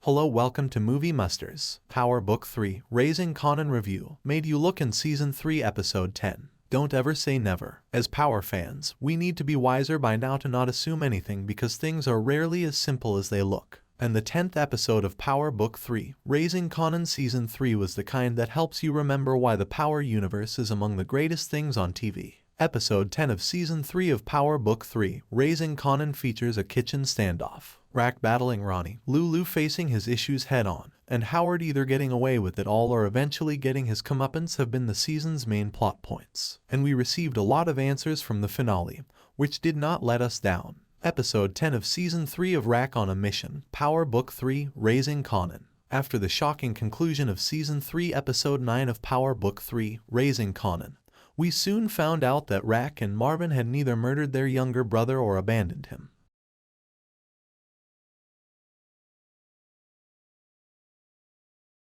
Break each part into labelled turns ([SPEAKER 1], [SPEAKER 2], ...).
[SPEAKER 1] Hello, welcome to Moviemusters. Power Book 3, Raising Kanan Review, Made You Look in Season 3 Episode 10. Don't ever say never. As Power fans, we need to be wiser by now to not assume anything because things are rarely as simple as they look. And the 10th episode of Power Book 3, Raising Kanan Season 3 was the kind that helps you remember why the Power universe is among the greatest things on TV. Episode 10 of Season 3 of Power Book 3, Raising Kanan features a kitchen standoff. Raq battling Ronnie, Lou-Lou facing his issues head-on, and Howard either getting away with it all or eventually getting his comeuppance have been the season's main plot points. And we received a lot of answers from the finale, which did not let us down. Episode 10 of Season 3 of Raq on a Mission, Power Book 3, Raising Kanan. After the shocking conclusion of Season 3 Episode 9 of Power Book 3, Raising Kanan, we soon found out that Raq and Marvin had neither murdered their younger brother or abandoned him.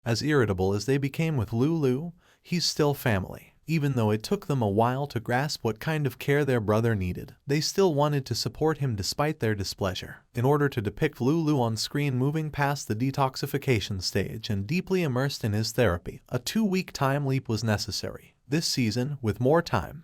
[SPEAKER 1] As irritable as they became with Lou-Lou, he's still family. Even though it took them a while to grasp what kind of care their brother needed, they still wanted to support him despite their displeasure. In order to depict Lou-Lou on screen moving past the detoxification stage and deeply immersed in his therapy, a 2-week time leap was necessary. This season, with more time,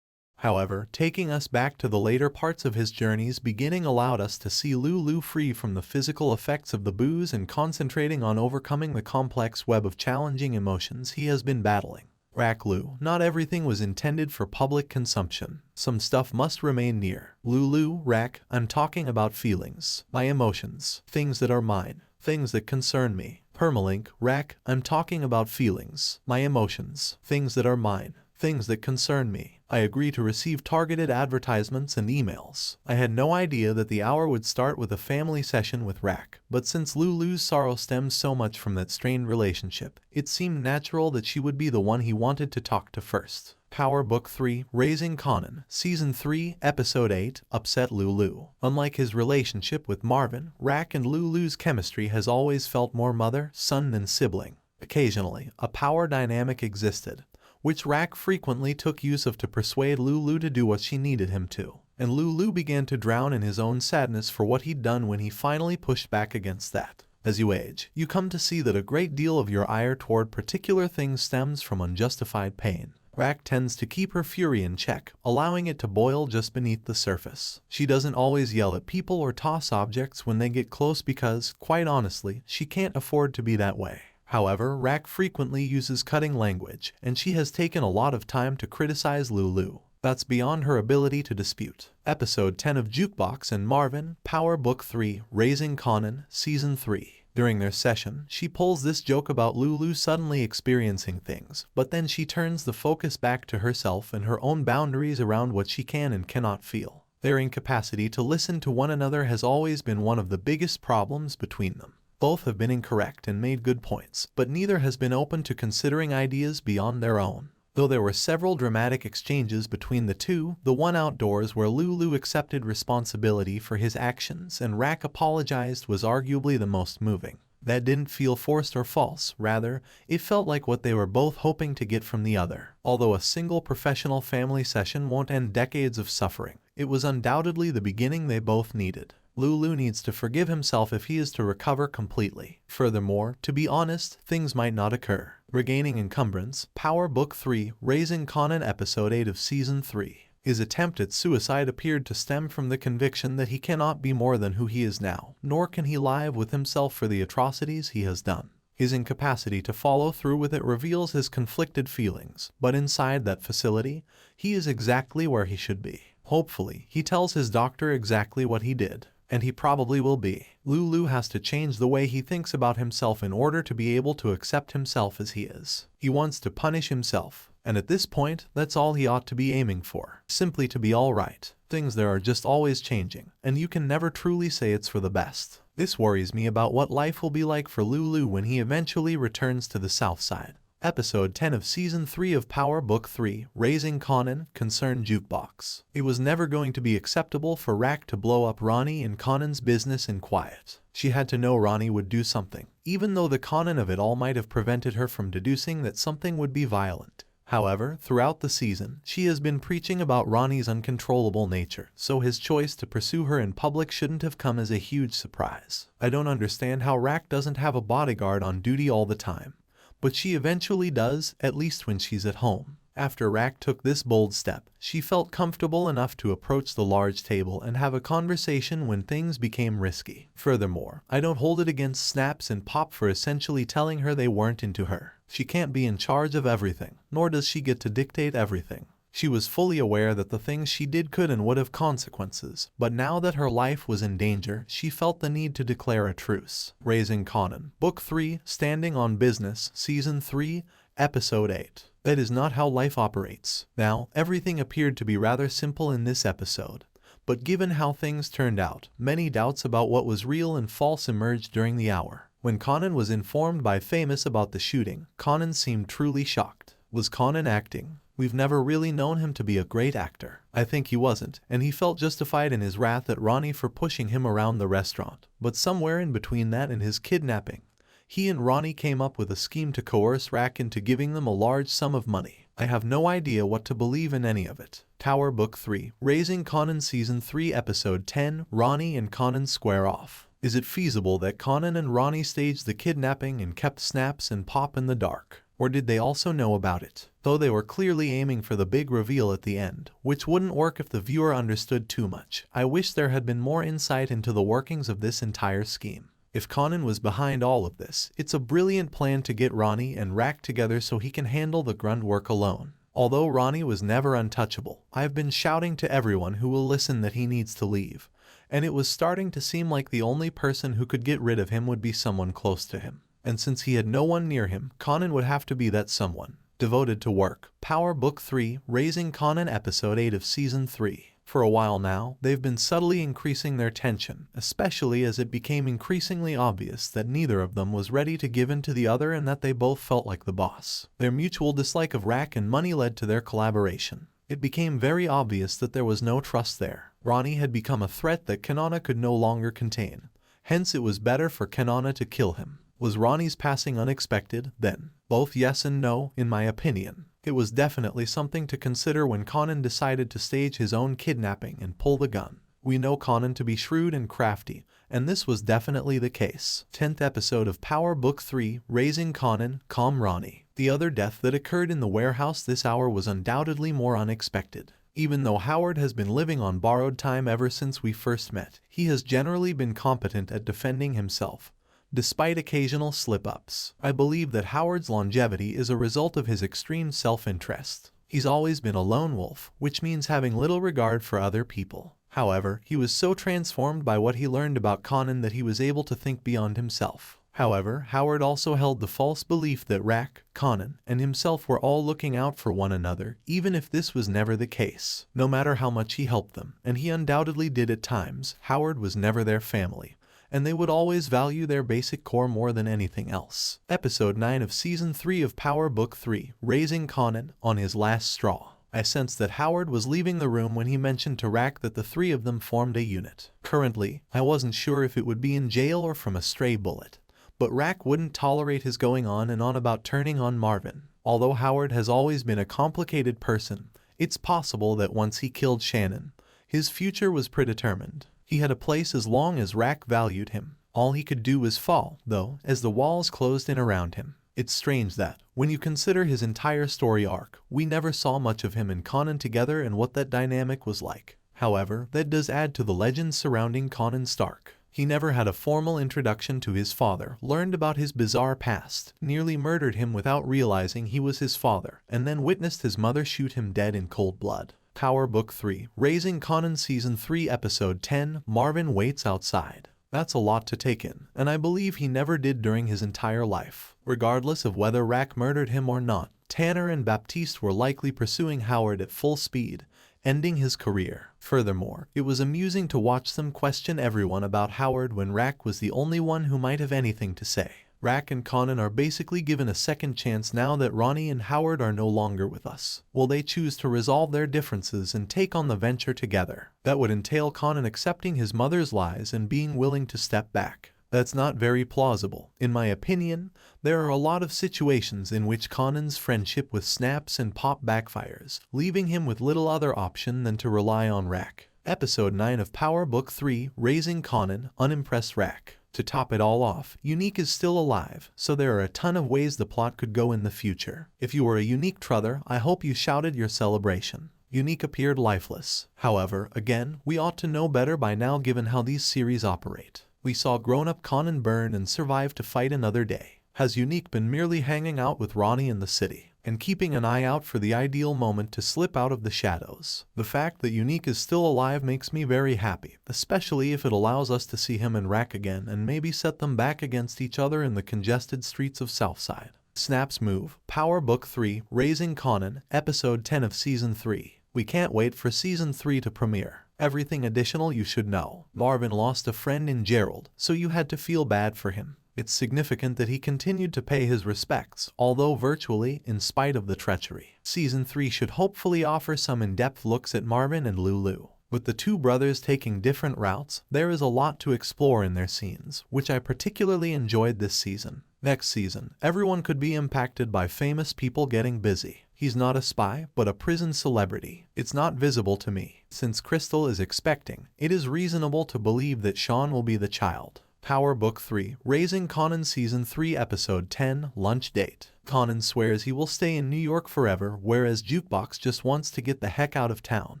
[SPEAKER 1] however, taking us back to the later parts of his journey's beginning allowed us to see Lou-Lou free from the physical effects of the booze and concentrating on overcoming the complex web of challenging emotions he has been battling. Raq-Lou, not everything was intended for public consumption. Some stuff must remain near. Lou-Lou, Raq, I'm talking about feelings, my emotions, things that are mine, things that concern me. Permalink, Raq, I'm talking about feelings, my emotions, things that are mine, things that concern me. I agree to receive targeted advertisements and emails. I had no idea that the hour would start with a family session with Raq, but since Lou-Lou's sorrow stems so much from that strained relationship, it seemed natural that she would be the one he wanted to talk to first. Power Book 3, Raising Kanan, Season 3, Episode 8, Upset Lou-Lou. Unlike his relationship with Marvin, Raq and Lou-Lou's chemistry has always felt more mother-son than sibling. Occasionally, a power dynamic existed, which Raq frequently took use of to persuade Lou-Lou to do what she needed him to. And Lou-Lou began to drown in his own sadness for what he'd done when he finally pushed back against that. As you age, you come to see that a great deal of your ire toward particular things stems from unjustified pain. Raq tends to keep her fury in check, allowing it to boil just beneath the surface. She doesn't always yell at people or toss objects when they get close because, quite honestly, she can't afford to be that way. However, Raq frequently uses cutting language, and she has taken a lot of time to criticize Lou-Lou. That's beyond her ability to dispute. Episode 10 of Jukebox and Marvin, Power Book 3, Raising Kanan, Season 3. During their session, she pulls this joke about Lou-Lou suddenly experiencing things, but then she turns the focus back to herself and her own boundaries around what she can and cannot feel. Their incapacity to listen to one another has always been one of the biggest problems between them. Both have been incorrect and made good points, but neither has been open to considering ideas beyond their own. Though there were several dramatic exchanges between the two, the one outdoors where Lou-Lou accepted responsibility for his actions and Raq apologized was arguably the most moving. That didn't feel forced or false, rather, it felt like what they were both hoping to get from the other. Although a single professional family session won't end decades of suffering, it was undoubtedly the beginning they both needed. Lou-Lou needs to forgive himself if he is to recover completely. Furthermore, to be honest, things might not occur. Regaining encumbrance, Power Book 3, Raising Kanan Episode 8 of Season 3. His attempt at suicide appeared to stem from the conviction that he cannot be more than who he is now, nor can he live with himself for the atrocities he has done. His incapacity to follow through with it reveals his conflicted feelings, but inside that facility, he is exactly where he should be. Hopefully, he tells his doctor exactly what he did. And he probably will be. Lou-Lou has to change the way he thinks about himself in order to be able to accept himself as he is. He wants to punish himself, and at this point, that's all he ought to be aiming for. Simply to be alright. Things there are just always changing, and you can never truly say it's for the best. This worries me about what life will be like for Lou-Lou when he eventually returns to the South Side. Episode 10 of Season 3 of Power Book 3, Raising Kanan, Concerned Jukebox. It was never going to be acceptable for Raq to blow up Ronnie and Kanan's business in quiet. She had to know Ronnie would do something, even though the Kanan of it all might have prevented her from deducing that something would be violent. However, throughout the season, she has been preaching about Ronnie's uncontrollable nature, so his choice to pursue her in public shouldn't have come as a huge surprise. I don't understand how Raq doesn't have a bodyguard on duty all the time, but she eventually does, at least when she's at home. After Raq took this bold step, she felt comfortable enough to approach the large table and have a conversation when things became risky. Furthermore, I don't hold it against Snaps and Pop for essentially telling her they weren't into her. She can't be in charge of everything, nor does she get to dictate everything. She was fully aware that the things she did could and would have consequences, but now that her life was in danger, she felt the need to declare a truce. Raising Kanan. Book 3, Standing on Business, Season 3, Episode 8. That is not how life operates. Now, everything appeared to be rather simple in this episode, but given how things turned out, many doubts about what was real and false emerged during the hour. When Kanan was informed by Famous about the shooting, Kanan seemed truly shocked. Was Kanan acting? We've never really known him to be a great actor. I think he wasn't, and he felt justified in his wrath at Ronnie for pushing him around the restaurant. But somewhere in between that and his kidnapping, he and Ronnie came up with a scheme to coerce Raq into giving them a large sum of money. I have no idea what to believe in any of it. Tower Book 3, Raising Kanan Season 3 Episode 10, Ronnie and Kanan Square Off. Is it feasible that Kanan and Ronnie staged the kidnapping and kept Snaps and Pop in the dark? Or did they also know about it? Though they were clearly aiming for the big reveal at the end, which wouldn't work if the viewer understood too much. I wish there had been more insight into the workings of this entire scheme. If Kanan was behind all of this, it's a brilliant plan to get Ronnie and Raq together so he can handle the grunt work alone. Although Ronnie was never untouchable, I've been shouting to everyone who will listen that he needs to leave, and it was starting to seem like the only person who could get rid of him would be someone close to him. And since he had no one near him, Kanan would have to be that someone. Devoted to work. Power Book 3, Raising Kanan Episode 8 of Season 3. For a while now, they've been subtly increasing their tension, especially as it became increasingly obvious that neither of them was ready to give in to the other and that they both felt like the boss. Their mutual dislike of Raq and money led to their collaboration. It became very obvious that there was no trust there. Ronnie had become a threat that Kanan could no longer contain. Hence it was better for Kanan to kill him. Was Ronnie's passing unexpected, then? Both yes and no, in my opinion. It was definitely something to consider when Kanan decided to stage his own kidnapping and pull the gun. We know Kanan to be shrewd and crafty, and this was definitely the case. 10th episode of Power Book 3, Raising Kanan, Calm Ronnie. The other death that occurred in the warehouse this hour was undoubtedly more unexpected. Even though Howard has been living on borrowed time ever since we first met, he has generally been competent at defending himself. Despite occasional slip-ups, I believe that Howard's longevity is a result of his extreme self-interest. He's always been a lone wolf, which means having little regard for other people. However, he was so transformed by what he learned about Kanan that he was able to think beyond himself. However, Howard also held the false belief that Raq, Kanan, and himself were all looking out for one another, even if this was never the case. No matter how much he helped them, and he undoubtedly did at times, Howard was never their family, and they would always value their basic core more than anything else. Episode 9 of Season 3 of Power Book 3, Raising Kanan, on his last straw. I sensed that Howard was leaving the room when he mentioned to Raq that the three of them formed a unit. Currently, I wasn't sure if it would be in jail or from a stray bullet, but Raq wouldn't tolerate his going on and on about turning on Marvin. Although Howard has always been a complicated person, it's possible that once he killed Shannon, his future was predetermined. He had a place as long as Raq valued him. All he could do was fall, though, as the walls closed in around him. It's strange that, when you consider his entire story arc, we never saw much of him and Kanan together and what that dynamic was like. However, that does add to the legends surrounding Kanan Stark. He never had a formal introduction to his father, learned about his bizarre past, nearly murdered him without realizing he was his father, and then witnessed his mother shoot him dead in cold blood. Power Book 3, Raising Kanan Season 3 Episode 10, Marvin Waits Outside. That's a lot to take in, and I believe he never did during his entire life. Regardless of whether Raq murdered him or not, Tanner and Baptiste were likely pursuing Howard at full speed, ending his career. Furthermore, it was amusing to watch them question everyone about Howard when Raq was the only one who might have anything to say. Raq and Kanan are basically given a second chance now that Ronnie and Howard are no longer with us. Will they choose to resolve their differences and take on the venture together? That would entail Kanan accepting his mother's lies and being willing to step back. That's not very plausible. In my opinion, there are a lot of situations in which Kanan's friendship with Snaps and Pop backfires, leaving him with little other option than to rely on Raq. Episode 9 of Power Book 3, Raising Kanan, Unimpressed Raq. To top it all off, Unique is still alive, so there are a ton of ways the plot could go in the future. If you were a Unique truther, I hope you shouted your celebration. Unique appeared lifeless. However, again, we ought to know better by now given how these series operate. We saw grown-up Kanan burn and survive to fight another day. Has Unique been merely hanging out with Ronnie in the city and keeping an eye out for the ideal moment to slip out of the shadows? The fact that Unique is still alive makes me very happy, especially if it allows us to see him and Raq again and maybe set them back against each other in the congested streets of Southside. Snap's move, Power Book 3, Raising Kanan, Episode 10 of Season 3. We can't wait for Season 3 to premiere. Everything additional you should know. Marvin lost a friend in Gerald, so you had to feel bad for him. It's significant that he continued to pay his respects, although virtually in spite of the treachery. Season 3 should hopefully offer some in-depth looks at Marvin and Lou-Lou. With the two brothers taking different routes, there is a lot to explore in their scenes, which I particularly enjoyed this season. Next season, everyone could be impacted by famous people getting busy. He's not a spy, but a prison celebrity. It's not visible to me. Since Crystal is expecting, it is reasonable to believe that Sean will be the child. Power Book 3, Raising Kanan Season 3 Episode 10, Lunch Date. Kanan swears he will stay in New York forever, whereas Jukebox just wants to get the heck out of town.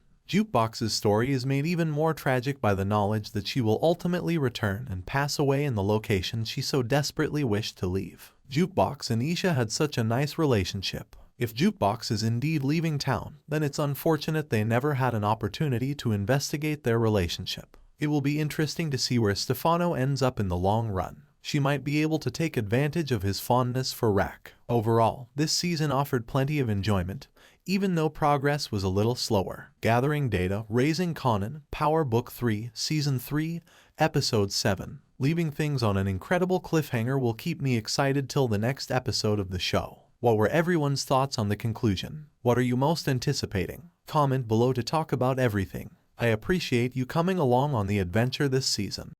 [SPEAKER 1] Jukebox's story is made even more tragic by the knowledge that she will ultimately return and pass away in the location she so desperately wished to leave. Jukebox and Isha had such a nice relationship. If Jukebox is indeed leaving town, then it's unfortunate they never had an opportunity to investigate their relationship. It will be interesting to see where Stefano ends up in the long run. She might be able to take advantage of his fondness for Raq. Overall, this season offered plenty of enjoyment, even though progress was a little slower. Gathering data, Raising Kanan, Power Book 3, Season 3, Episode 7. Leaving things on an incredible cliffhanger will keep me excited till the next episode of the show. What were everyone's thoughts on the conclusion? What are you most anticipating? Comment below to talk about everything. I appreciate you coming along on the adventure this season.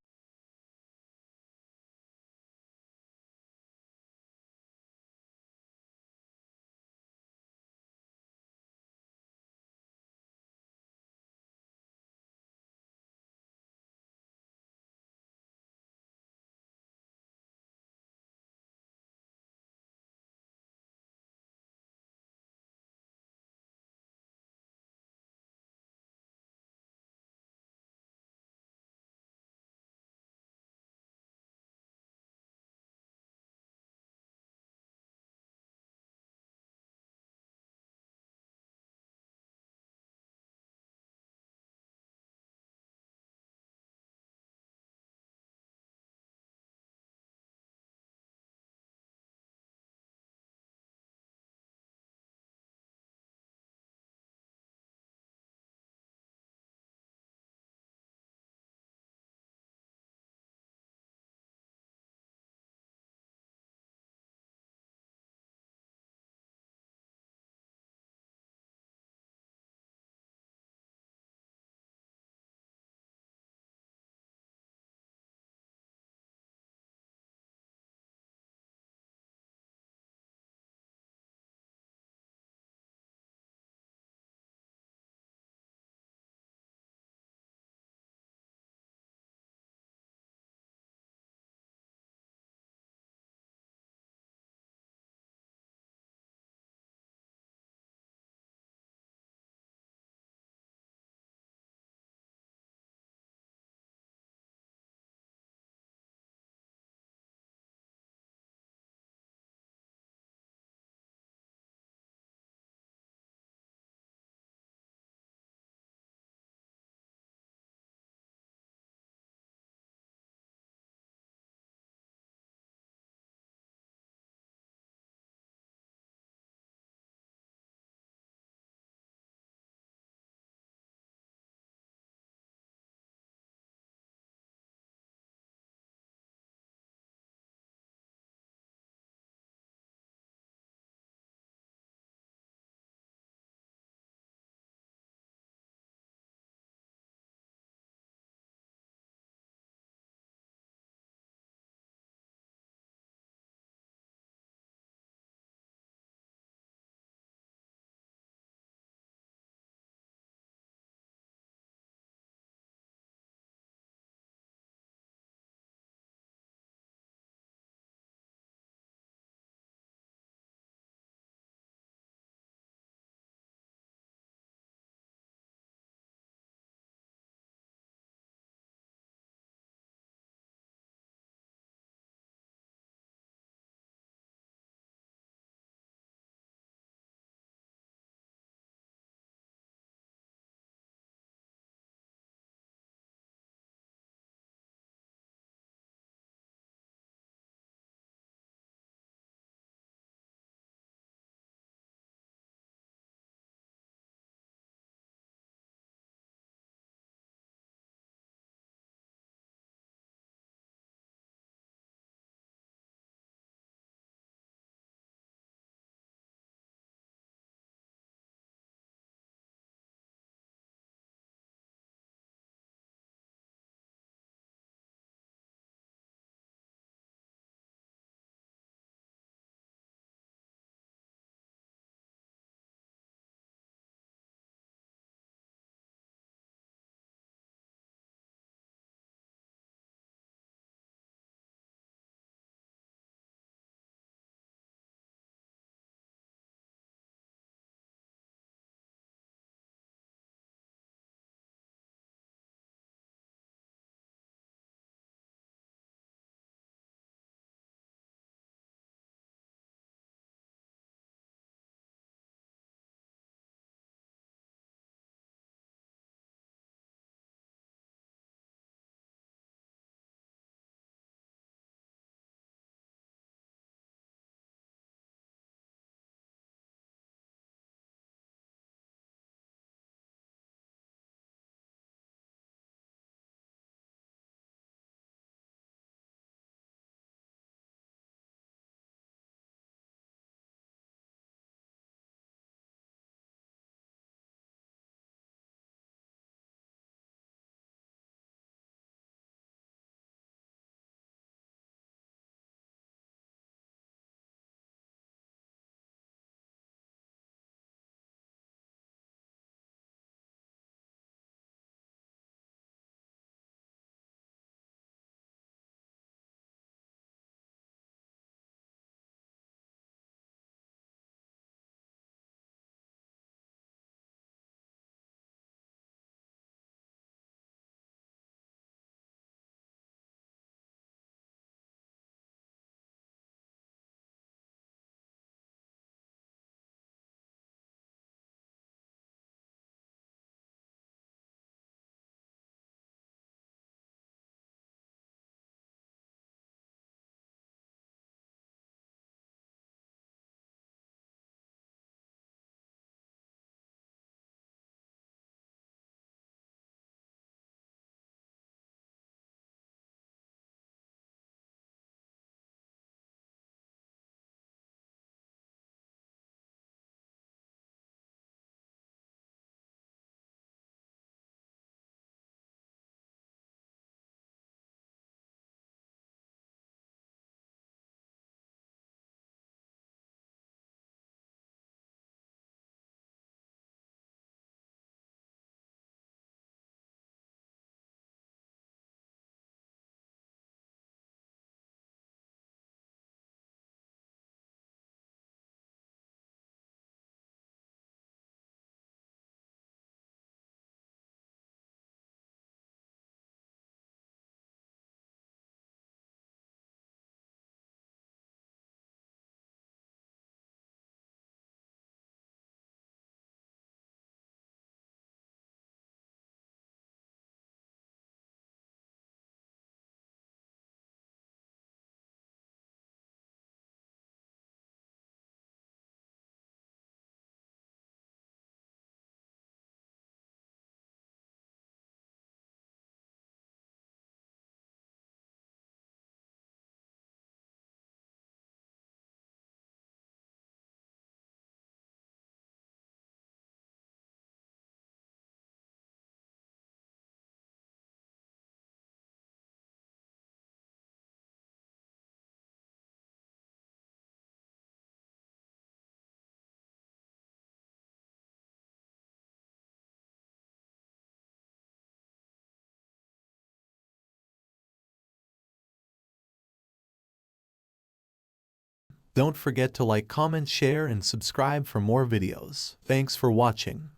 [SPEAKER 1] Don't forget to like, comment, share, and subscribe for more videos. Thanks for watching.